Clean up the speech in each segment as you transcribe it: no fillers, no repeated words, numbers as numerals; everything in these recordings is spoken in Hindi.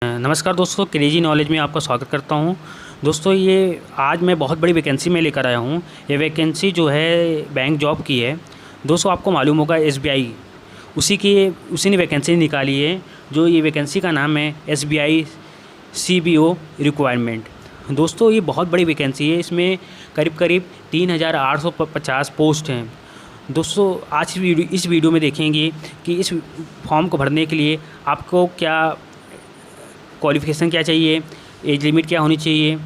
नमस्कार दोस्तों, क्रेजी नॉलेज में आपका स्वागत करता हूं। दोस्तों, ये आज मैं बहुत बड़ी वैकेंसी में लेकर आया हूं। ये वैकेंसी जो है बैंक जॉब की है। दोस्तों, आपको मालूम होगा एसबीआई उसी ने वैकेंसी निकाली है। जो ये वैकेंसी का नाम है एसबीआई सीबीओ रिक्वायरमेंट। दोस्तों, ये बहुत बड़ी वैकेंसी है। इसमें करीब करीब 3850 पोस्ट हैं। दोस्तों, आज इस वीडियो में देखेंगे कि इस फॉर्म को भरने के लिए आपको क्या क्वालिफ़िकेशन क्या चाहिए, एज लिमिट क्या होनी चाहिए,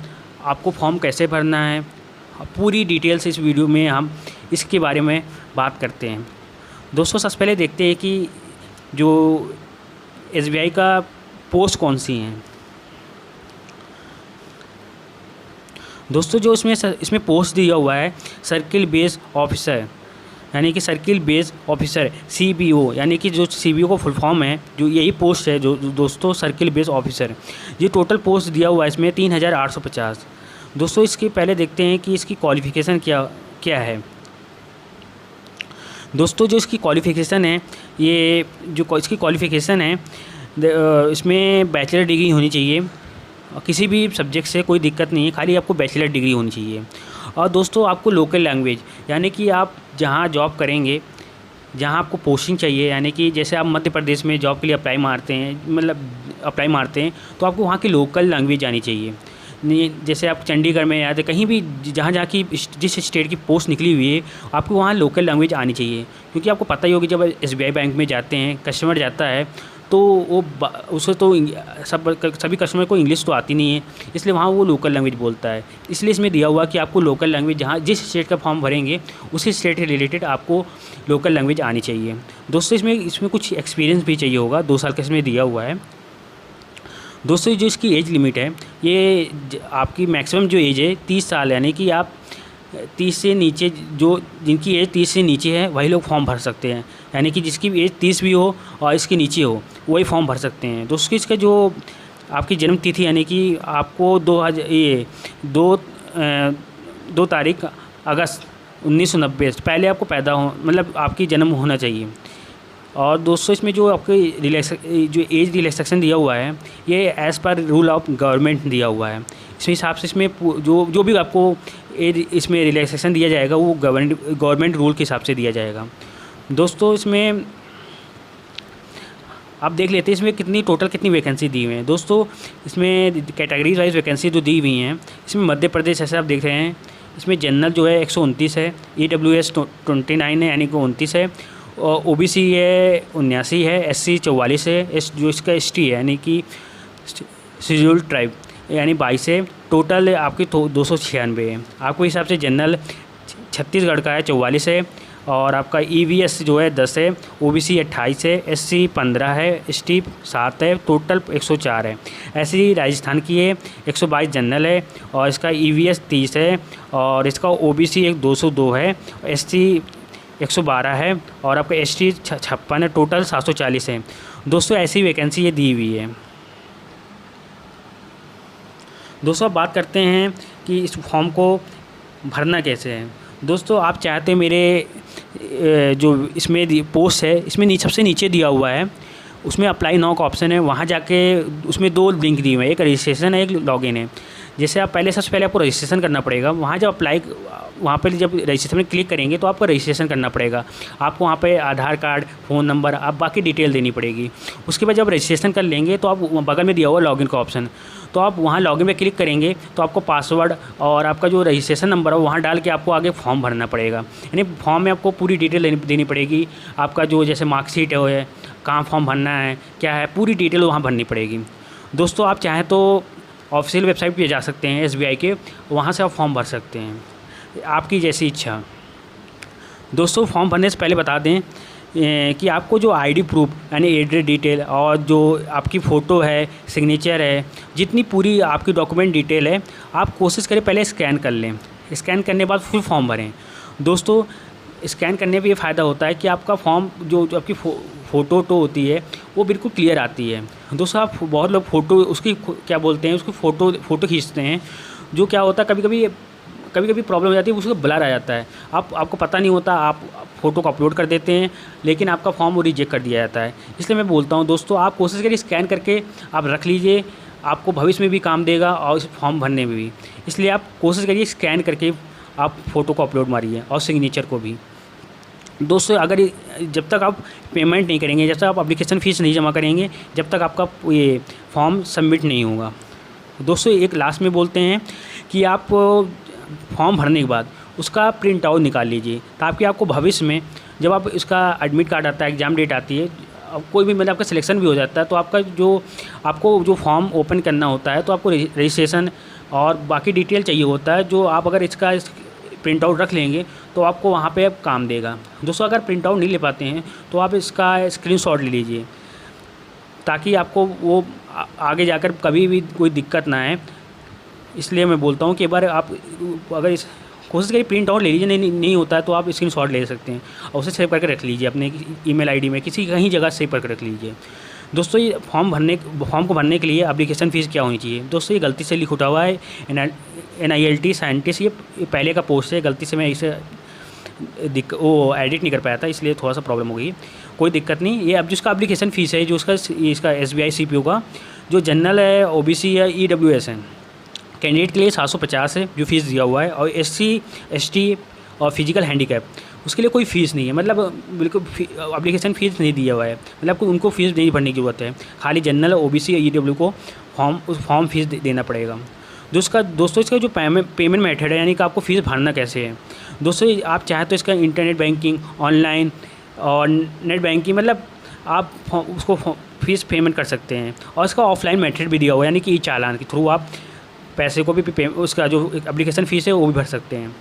आपको फॉर्म कैसे भरना है। पूरी डिटेल्स इस वीडियो में हम इसके बारे में बात करते हैं। दोस्तों, सबसे पहले देखते हैं कि जो एसबीआई का पोस्ट कौन सी हैं। दोस्तों, जो इसमें पोस्ट दिया हुआ है सर्किल बेस ऑफिसर, यानी कि सर्किल बेस ऑफिसर सीबीओ, यानी कि जो सीबीओ को फुल फॉर्म है, जो यही पोस्ट है जो दोस्तों सर्किल बेस ऑफिसर। ये टोटल पोस्ट दिया हुआ है इसमें 3850। दोस्तों, इसके पहले देखते हैं कि इसकी क्वालिफ़िकेशन क्या है। दोस्तों, जो इसकी क्वालिफ़िकेशन है, ये जो इसकी क्वालिफ़िकेशन है, इसमें बैचलर डिग्री होनी चाहिए। किसी भी सब्जेक्ट से कोई दिक्कत नहीं है, खाली आपको बैचलर डिग्री होनी चाहिए। और दोस्तों, आपको लोकल लैंग्वेज, यानी कि आप जहाँ जॉब करेंगे, जहाँ आपको पोस्टिंग चाहिए, यानी कि जैसे आप मध्य प्रदेश में जॉब के लिए अप्लाई मारते हैं तो आपको वहाँ की लोकल लैंग्वेज आनी चाहिए। जैसे आप चंडीगढ़ में या तो कहीं भी जहाँ की जिस स्टेट की पोस्ट निकली हुई है, आपको वहाँ लोकल लैंग्वेज आनी चाहिए। क्योंकि आपको पता ही होगी, जब एसबीआई बैंक में जाते हैं, कस्टमर जाता है तो वो उसे तो सभी कस्टमर को इंग्लिश तो आती नहीं है, इसलिए वहाँ वो लोकल लैंग्वेज बोलता है। इसलिए इसमें दिया हुआ कि आपको लोकल लैंग्वेज, जहाँ जिस स्टेट का फॉर्म भरेंगे उसी स्टेट से रिलेटेड आपको लोकल लैंग्वेज आनी चाहिए। दोस्तों, इसमें कुछ एक्सपीरियंस भी चाहिए होगा, 2 साल का इसमें दिया हुआ है। दोस्तों, जो इसकी एज लिमिट है, ये आपकी मैक्सिमम जो एज है 30 साल, यानी कि आप 30 से नीचे, जिनकी एज 30 से नीचे है वही लोग फॉर्म भर सकते हैं। यानी कि जिसकी एज 30 भी हो और इसके नीचे हो, वही फॉर्म भर सकते हैं। दोस्तों, इसका जो आपकी जन्म तिथि, यानी कि आपको 2 तारीख अगस्त 1990 से पहले आपको पैदा हो, मतलब आपकी जन्म होना चाहिए। और दोस्तों, इसमें जो आपके जो एज रिलैक्सेशन दिया हुआ है, ये as per rule of government दिया हुआ है। इसमें हिसाब से इसमें जो भी आपको एज इसमें रिलैक्सेशन दिया जाएगा, वो गवर्नमेंट रूल के हिसाब से दिया जाएगा। दोस्तों, इसमें आप देख लेते हैं इसमें टोटल कितनी वैकेंसी दी हुई हैं। दोस्तों, इसमें कैटेगरीज वाइज वैकेंसी जो दी हुई हैं, इसमें मध्य प्रदेश जैसे आप देख रहे हैं, इसमें जनरल जो है 129 है, EWS 29 है, यानी कि 29 है, और OBC है 79 है, SC 44 है, जो इसका ST है, यानी कि शेड्यूल्ड ट्राइब, यानी 22 है। टोटल आपकी 296 है। आपको हिसाब से जनरल छत्तीसगढ़ का है 44 है, और आपका EVS जो है 10 है, OBC 28 है, SC 15 है, ST 7 है, टोटल 104 है। ऐसे ही राजस्थान की है 122 जनरल है, और इसका EVS 30 है, और इसका OBC 202 है, SC 112 है, और आपका ST 56 है, टोटल 740 है। दोस्तों, ऐसी वैकेंसी ये दी हुई है। दोस्तों, अब बात करते हैं कि इस फॉर्म को भरना कैसे है। दोस्तों, आप चाहते हैं मेरे जो इसमें पोस्ट है, इसमें सबसे नीचे दिया हुआ है, उसमें अप्लाई नाउ का ऑप्शन है। वहाँ जाके उसमें 2 लिंक दिए हुए हैं, एक रजिस्ट्रेशन है, एक लॉगिन है। जैसे आप सबसे पहले आपको रजिस्ट्रेशन करना पड़ेगा। वहाँ पर जब रजिस्ट्रेशन में क्लिक करेंगे तो आपको रजिस्ट्रेशन करना पड़ेगा। आपको वहाँ पे आधार कार्ड, फ़ोन नंबर, आप बाकी डिटेल देनी पड़ेगी। उसके बाद जब रजिस्ट्रेशन कर लेंगे तो आप बगल में दिया हुआ लॉगिन का ऑप्शन, तो आप वहाँ लॉगिन पे क्लिक करेंगे तो आपको पासवर्ड और आपका जो रजिस्ट्रेशन नंबर है वहाँ डाल के आपको आगे फॉर्म भरना पड़ेगा। यानी फॉर्म में आपको पूरी डिटेल देनी पड़ेगी। आपका जो जैसे मार्कशीट है, कहाँ फॉर्म भरना है, क्या है, पूरी डिटेल वहाँ भरनी पड़ेगी। दोस्तों, आप चाहें तो ऑफिशियल वेबसाइट पे जा सकते हैं एसबीआई के, वहाँ से आप फॉर्म भर सकते हैं, आपकी जैसी इच्छा। दोस्तों, फॉर्म भरने से पहले बता दें कि आपको जो आईडी प्रूफ, यानी एड्रेस डिटेल, और जो आपकी फ़ोटो है, सिग्नेचर है, जितनी पूरी आपकी डॉक्यूमेंट डिटेल है, आप कोशिश करें पहले स्कैन कर लें। स्कैन करने के बाद फिर फॉर्म भरें। दोस्तों, स्कैन करने पे ये फ़ायदा होता है कि आपका फॉर्म जो आपकी फ़ोटो होती है वो बिल्कुल क्लियर आती है। दोस्तों, आप बहुत लोग फ़ोटो उसकी क्या बोलते हैं, उसकी फ़ोटो खींचते हैं, जो क्या होता है कभी कभी प्रॉब्लम हो जाती है, उसको ब्लर आ जाता है। आपको पता नहीं होता, आप फ़ोटो को अपलोड कर देते हैं, लेकिन आपका फॉर्म वो रिजेक्ट कर दिया जाता है। इसलिए मैं बोलता हूँ दोस्तों, आप कोशिश करिए स्कैन करके आप रख लीजिए, आपको भविष्य में भी काम देगा और इस फॉर्म भरने में भी। इसलिए आप कोशिश करिए स्कैन करके आप फ़ोटो को अपलोड मारिए और सिग्नेचर को भी। दोस्तों अगर जब तक आप पेमेंट नहीं करेंगे, जब तक आप एप्लीकेशन फ़ीस नहीं जमा करेंगे, जब तक आपका ये फॉर्म सबमिट नहीं होगा। दोस्तों एक लास्ट में बोलते हैं कि आप फॉर्म भरने के बाद उसका प्रिंट आउट निकाल लीजिए, ताकि आपको भविष्य में जब आप इसका एडमिट कार्ड आता है, एग्ज़ाम डेट आती है, अब कोई भी मतलब आपका सिलेक्शन भी हो जाता है, तो आपको जो फॉर्म ओपन करना होता है, तो आपको रजिस्ट्रेशन और बाकी डिटेल चाहिए होता है, जो आप अगर इसका प्रिंट आउट रख लेंगे तो आपको वहाँ पे अब काम देगा। दोस्तों अगर प्रिंट आउट नहीं ले पाते हैं तो आप इसका स्क्रीनशॉट ले लीजिए, ताकि आपको वो आगे जाकर कभी भी कोई दिक्कत ना आए। इसलिए मैं बोलता हूँ कि एक बार आप अगर इस कोशिश करिए प्रिंट आउट ले लीजिए, नहीं होता है तो आप स्क्रीनशॉट ले सकते हैं और उसे सेव करके रख लीजिए अपने ईमेल आईडी में, कहीं जगह सेव करके रख लीजिए। दोस्तों ये फॉर्म को भरने के लिए एप्लीकेशन फ़ीस क्या होनी चाहिए। दोस्तों ये गलती से लिख उठा हुआ है NILT साइंटिस्ट, ये पहले का पोस्ट है, गलती से मैं इसे वो एडिट नहीं कर पाया था, इसलिए थोड़ा सा प्रॉब्लम हो गई। कोई दिक्कत नहीं। ये अब जिसका एप्लीकेशन फ़ीस है, जो इसका SBI CPO का जो जनरल है, OBC या EWS है, कैंडिडेट के लिए 750 है जो फ़ीस दिया हुआ है, और SC ST और फिजिकल हैंडीकैप उसके लिए कोई फ़ीस नहीं है, मतलब बिल्कुल एप्लीकेशन फ़ीस नहीं दिया हुआ है, मतलब उनको फ़ीस नहीं भरने की ज़रूरत है। खाली जनरल OBC या EW को फॉर्म फ़ीस देना पड़ेगा। दोस्तों इसका जो पेमेंट मेथड है, यानी कि आपको फ़ीस भरना कैसे है। दोस्तों आप चाहे तो इसका इंटरनेट बैंकिंग, ऑनलाइन और नेट बैंकिंग, मतलब आप उसको फ़ीस पेमेंट कर सकते हैं। और इसका ऑफलाइन मेथड भी दिया हुआ है, यानी कि चालान के थ्रू आप पैसे को भी उसका जो एप्लीकेशन फ़ीस है वो भी भर सकते हैं।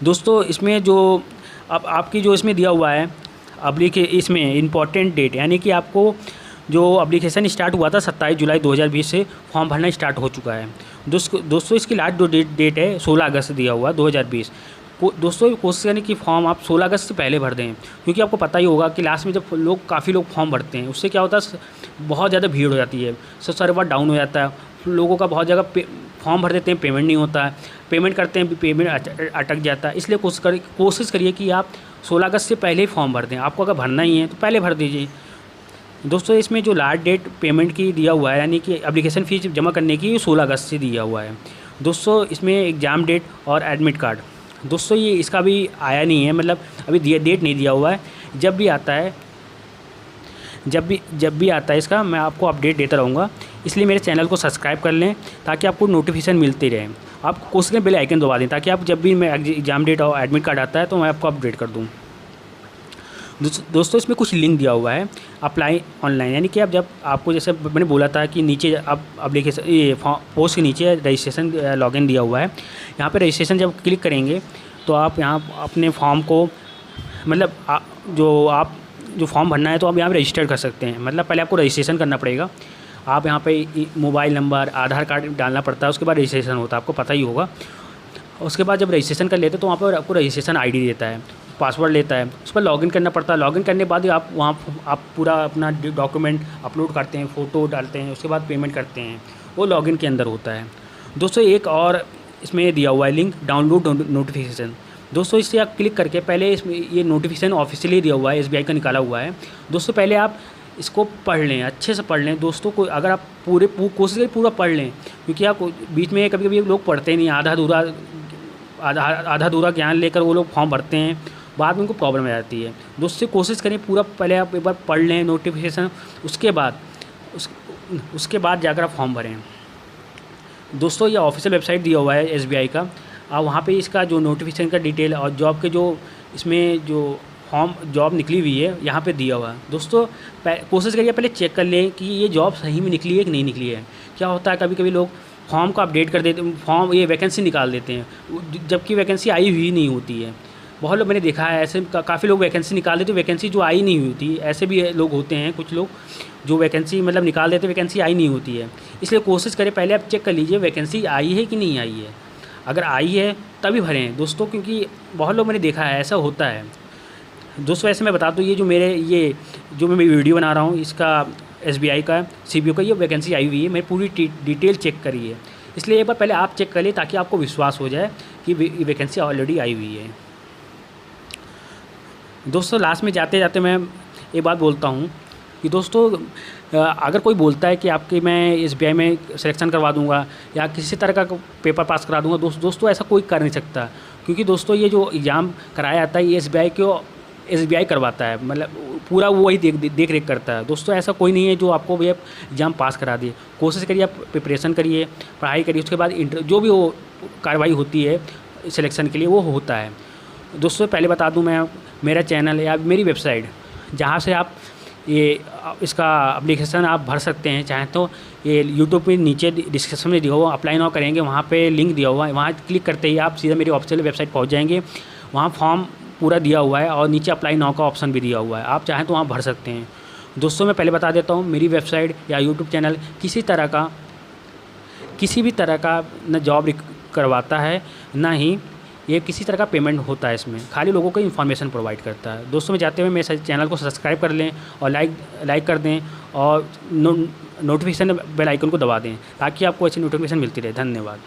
दोस्तों इसमें जो अब आपकी जो इसमें दिया हुआ है इसमें इम्पॉर्टेंट डेट, यानी कि आपको जो एप्लीकेशन स्टार्ट हुआ था 27 जुलाई 2020 से फॉर्म भरना स्टार्ट हो चुका है। दोस्तों इसकी लास्ट जो डेट है 16 अगस्त दिया हुआ 2020। दोस्तों कोशिश करें कि फॉर्म आप 16 अगस्त से पहले भर दें, क्योंकि आपको पता ही होगा कि लास्ट में जब काफ़ी लोग फॉर्म भरते हैं, उससे क्या होता है, बहुत ज़्यादा भीड़ हो जाती है, सर्वर डाउन हो जाता है, लोगों का बहुत जगह फॉर्म भर देते हैं, पेमेंट नहीं होता है, पेमेंट करते हैं पेमेंट अटक जाता है। इसलिए कोशिश करिए कि आप 16 अगस्त से पहले ही फॉर्म भर दें। आपको अगर भरना ही है तो पहले भर दीजिए। दोस्तों इसमें जो लास्ट डेट पेमेंट की दिया हुआ है, यानी कि एप्लीकेशन फ़ीस जमा करने की 16 अगस्त से दिया हुआ है। दोस्तों इसमें एग्ज़ाम डेट और एडमिट कार्ड, दोस्तों ये इसका भी आया नहीं है, मतलब अभी डेट नहीं दिया हुआ है। जब भी आता है इसका मैं आपको अपडेट देता रहूँगा। इसलिए मेरे चैनल को सब्सक्राइब कर लें, ताकि आपको नोटिफिकेशन मिलती रहे। आप कोशिश करें बेल आइकन दबा दें, ताकि आप जब भी मैं एग्ज़ाम डेट और एडमिट कार्ड आता है तो मैं आपको अपडेट कर दूँ। दोस्तों इसमें कुछ लिंक दिया हुआ है अप्लाई ऑनलाइन, यानी कि आप जब आपको जैसे मैंने बोला था कि नीचे आप एप्लीकेशन ये पोस्ट के नीचे रजिस्ट्रेशन लॉगिन दिया हुआ है। यहाँ पे रजिस्ट्रेशन जब क्लिक करेंगे तो आप यहाँ अपने फॉर्म को, मतलब जो फॉर्म भरना है तो आप यहाँ पे रजिस्टर कर सकते हैं। मतलब पहले आपको रजिस्ट्रेशन करना पड़ेगा। आप यहाँ पे मोबाइल नंबर, आधार कार्ड डालना पड़ता है, उसके बाद रजिस्ट्रेशन होता है, आपको पता ही होगा। उसके बाद जब रजिस्ट्रेशन कर लेते हैं तो वहाँ पर आपको रजिस्ट्रेशन ID देता है, पासवर्ड लेता है, उस पर लॉगिन करना पड़ता है। लॉगिन करने के बाद आप आप पूरा अपना डॉक्यूमेंट अपलोड करते हैं, फ़ोटो डालते हैं, उसके बाद पेमेंट करते हैं, वो लॉगिन के अंदर होता है। दोस्तों एक और इसमें दिया हुआ है लिंक, डाउनलोड नोटिफिकेशन। दोस्तों इससे आप क्लिक करके पहले इसमें ये नोटिफिकेशन ऑफिशियली दिया हुआ है, SBI का निकाला हुआ है। दोस्तों पहले आप इसको पढ़ लें, अच्छे से पढ़ लें। दोस्तों को अगर आप कोशिश करें पूरा पढ़ लें, क्योंकि आप बीच में कभी कभी लोग पढ़ते नहीं, आधा अधूरा ज्ञान लेकर वो लोग फॉर्म भरते हैं, बाद में उनको प्रॉब्लम आ जाती है। दोस्तों कोशिश करें पूरा पहले आप एक बार पढ़ लें नोटिफिकेशन, उसके बाद जाकर आप फॉर्म भरें। दोस्तों ये ऑफिशियल वेबसाइट दिया हुआ है SBI का, आप वहाँ पे इसका जो नोटिफिकेशन का डिटेल और जॉब के जो इसमें जो फॉर्म जॉब निकली हुई है यहाँ पे दिया हुआ है। दोस्तों कोशिश करिए पहले चेक कर लें कि ये जॉब सही में निकली है कि नहीं निकली है। क्या होता है कभी कभी लोग फॉर्म को अपडेट कर देते, फॉर्म ये वैकेंसी निकाल देते हैं, जबकि वैकेंसी आई हुई नहीं होती है। बहुत लोग मैंने देखा है ऐसे, काफ़ी लोग वैकेंसी निकाल देते, वैकेंसी जो आई नहीं होती। ऐसे भी लोग होते हैं कुछ लोग जो वैकेंसी मतलब निकाल देते, वैकेंसी आई नहीं होती है। इसलिए कोशिश करें पहले आप चेक कर लीजिए वैकेंसी आई है कि नहीं आई है। अगर आई है तभी भरें दोस्तों, क्योंकि बहुत लोग मैंने देखा है ऐसा होता है। दोस्तों ऐसे मैं बता दूँ, ये जो मैं वीडियो बना रहा हूँ इसका SBI का CPO का ये वैकेंसी आई हुई है, मैं पूरी डिटेल चेक करी है। इसलिए एक बार पहले आप चेक कर लिए ताकि आपको विश्वास हो जाए कि वैकेंसी ऑलरेडी आई हुई है। दोस्तों लास्ट में जाते जाते मैं एक बात बोलता हूँ कि दोस्तों अगर कोई बोलता है कि आपके मैं एसबीआई में सिलेक्शन करवा दूंगा या किसी तरह का पेपर पास करा दूंगा, दोस्तों ऐसा कोई कर नहीं सकता, क्योंकि दोस्तों ये जो एग्ज़ाम कराया जाता है ये एसबीआई करवाता है, मतलब पूरा वो वही देख रेख करता है। दोस्तों ऐसा कोई नहीं है जो आपको भैया एग्ज़ाम पास करा दिए। कोशिश करिए, आप प्रिपरेशन करिए, पढ़ाई करिए, उसके बाद जो भी वो कार्रवाई होती है सिलेक्शन के लिए वो होता है। दोस्तों पहले बता दूं, मैं मेरा चैनल या मेरी वेबसाइट जहां से आप ये इसका एप्लीकेशन आप भर सकते हैं, चाहें तो ये यूट्यूब पे नीचे डिस्क्रिप्शन में दिया हुआ अप्लाई नाउ करेंगे, वहाँ पे लिंक दिया हुआ है, वहाँ क्लिक करते ही आप सीधा मेरी ऑफिशियल वेबसाइट पहुँच जाएंगे। वहाँ फॉर्म पूरा दिया हुआ है और नीचे अप्लाई नाउ का ऑप्शन भी दिया हुआ है, आप चाहें तो वहाँ भर सकते हैं। दोस्तों मैं पहले बता देता हूँ, मेरी वेबसाइट या यूट्यूब चैनल किसी भी तरह का न जॉब करवाता है, ना ही ये किसी तरह का पेमेंट होता है, इसमें खाली लोगों को इन्फॉर्मेशन प्रोवाइड करता है। दोस्तों में जाते हुए मेरे चैनल को सब्सक्राइब कर लें और लाइक कर दें और नोटिफिकेशन बेल आइकन को दबा दें ताकि आपको अच्छी नोटिफिकेशन मिलती रहे। धन्यवाद।